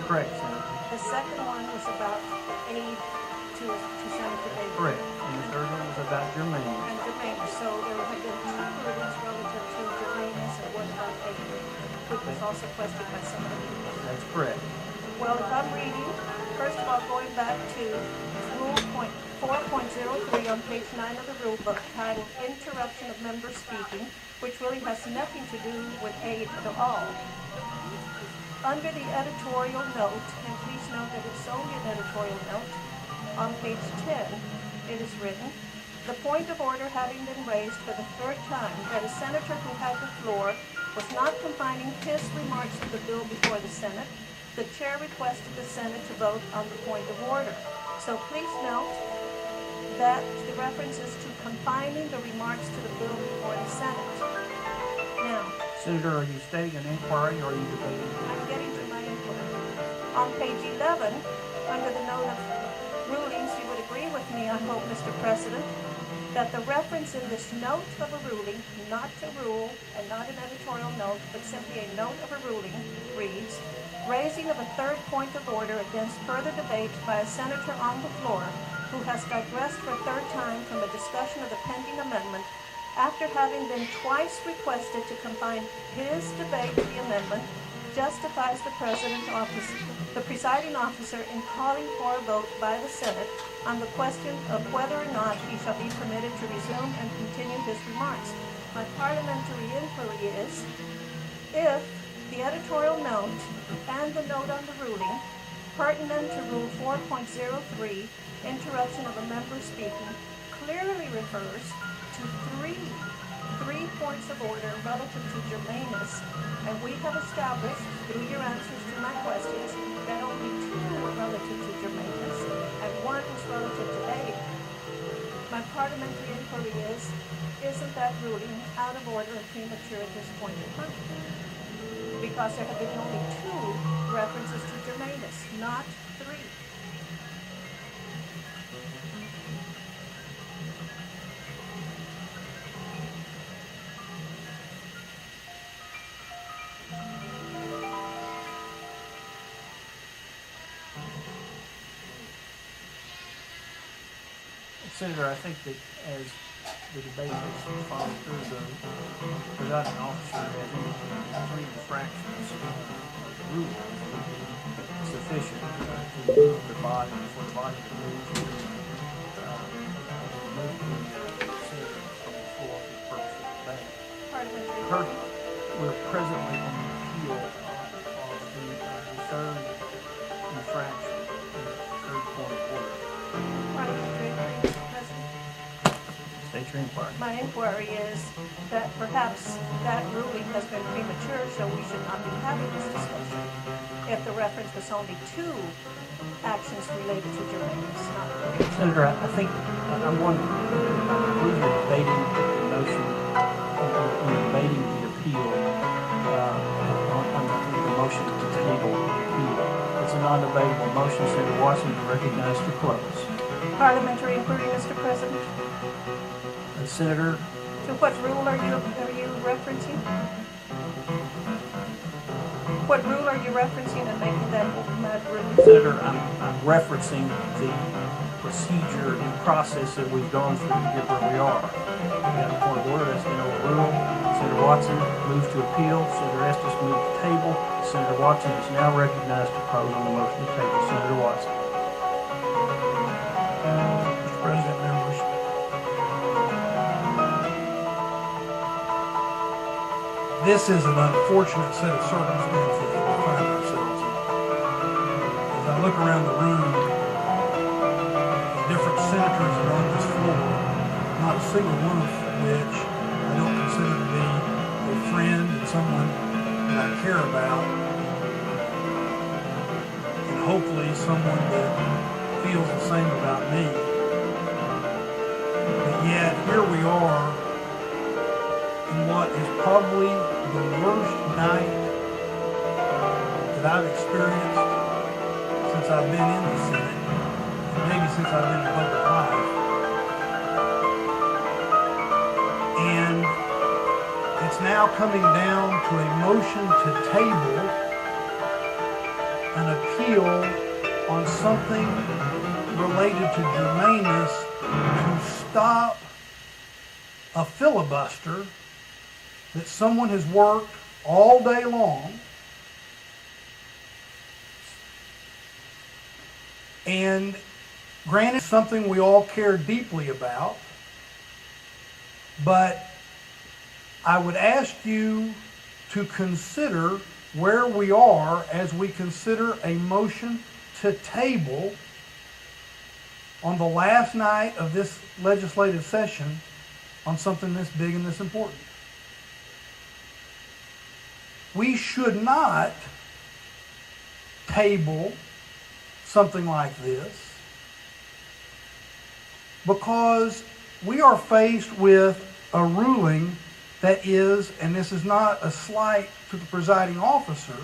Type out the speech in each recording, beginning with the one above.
correct, Senator. The second one was about aid to Senator Davis. Correct. And the third one was about germane. And germane. So there have been two rulings relative to germaneness and what about aid, which was also questioned by some of the people. That's correct. Well, if I'm reading, first of all, going back to Rule 4.03 on page 9 of the rule book, titled Interruption of Member Speaking, which really has nothing to do with aid at all. Under the editorial note, and please note that it's only an editorial note, on page 10, it is written, the point of order having been raised for the third time that a senator who had the floor was not confining his remarks to the bill before the Senate, the chair requested the Senate to vote on the point of order. So please note that the reference is to confining the remarks to the bill before the Senate. Now, Senator, are you stating an inquiry or are you debating? I'm getting to my inquiry. On page 11, under the note of rulings, you would agree with me, I hope, Mr. President, that the reference in this note of a ruling, not a rule and not an editorial note, but simply a note of a ruling, reads, raising of a third point of order against further debate by a senator on the floor who has digressed for a third time from a discussion of the pending amendment after having been twice requested to confine his debate to the amendment justifies the presiding officer in calling for a vote by the Senate on the question of whether or not he shall be permitted to resume and continue his remarks. My parliamentary inquiry is, if the editorial note and the note on the ruling pertinent to Rule 4.03, interruption of a member speaking, clearly refers to three points of order relative to germaneness, and we have established through your answers to my questions that only two were relative to germaneness and one was relative to aid. My parliamentary inquiry is, isn't that ruling out of order and premature at this point in time? Because there have been only two references to germaneness, not three. Senator, I think that as the debate has gone through, the presiding officer has indicated that three infractions of the rules would be sufficient to move the body, for the body to move the senator from the floor for the purpose of debate. We're presently on the appeal of the third infraction, the third point of order. State your inquiry. My inquiry is that perhaps that ruling has been premature, so we should not be having this discussion if the reference was only two actions related to germaneness, not three. Senator, I think I'm wondering, I believe you're debating the notion, you're debating the appeal on the motion to table the appeal. It's a non-debatable motion. Senator Watson, you recognize to close. Parliamentary inquiry, Mr. President. Senator, to what rule are you referencing? What rule are you referencing in making that ruling? Senator, I'm referencing the procedure and process that we've gone through to get where we are. We have a point of order that's been overruled. Senator Watson moved to appeal. Senator Estes moved to table. Senator Watson is now recognized to pose on the motion to table. Senator Watson. Mr. President, members. This is an unfortunate set of circumstances that we find ourselves in. As I look around the room, the different senators that are on this floor, not a single one of which I don't consider to be a friend and someone that I care about, and hopefully someone that feels the same about me. But yet, here we are in what is probably the worst night that I've experienced since I've been in the Senate, and maybe since I've been in public life. And it's now coming down to a motion to table an appeal appeal on something related to germaneness to stop a filibuster that someone has worked all day long and granted something we all care deeply about, but I would ask you to consider where we are as we consider a motion to table on the last night of this legislative session on something this big and this important. We should not table something like this because we are faced with a ruling that is, and this is not a slight to the presiding officer,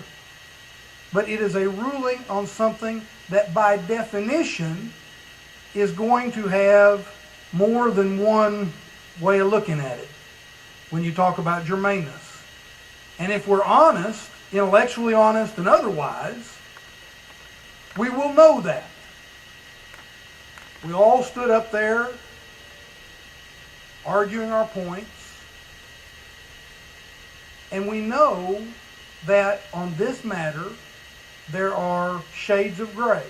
but it is a ruling on something that by definition is going to have more than one way of looking at it when you talk about germaneness. And if we're honest, intellectually honest and otherwise, we will know that. We all stood up there arguing our points, and we know that on this matter there are shades of gray.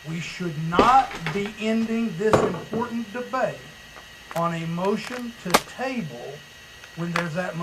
We should not be ending this important debate on a motion to table when there's that much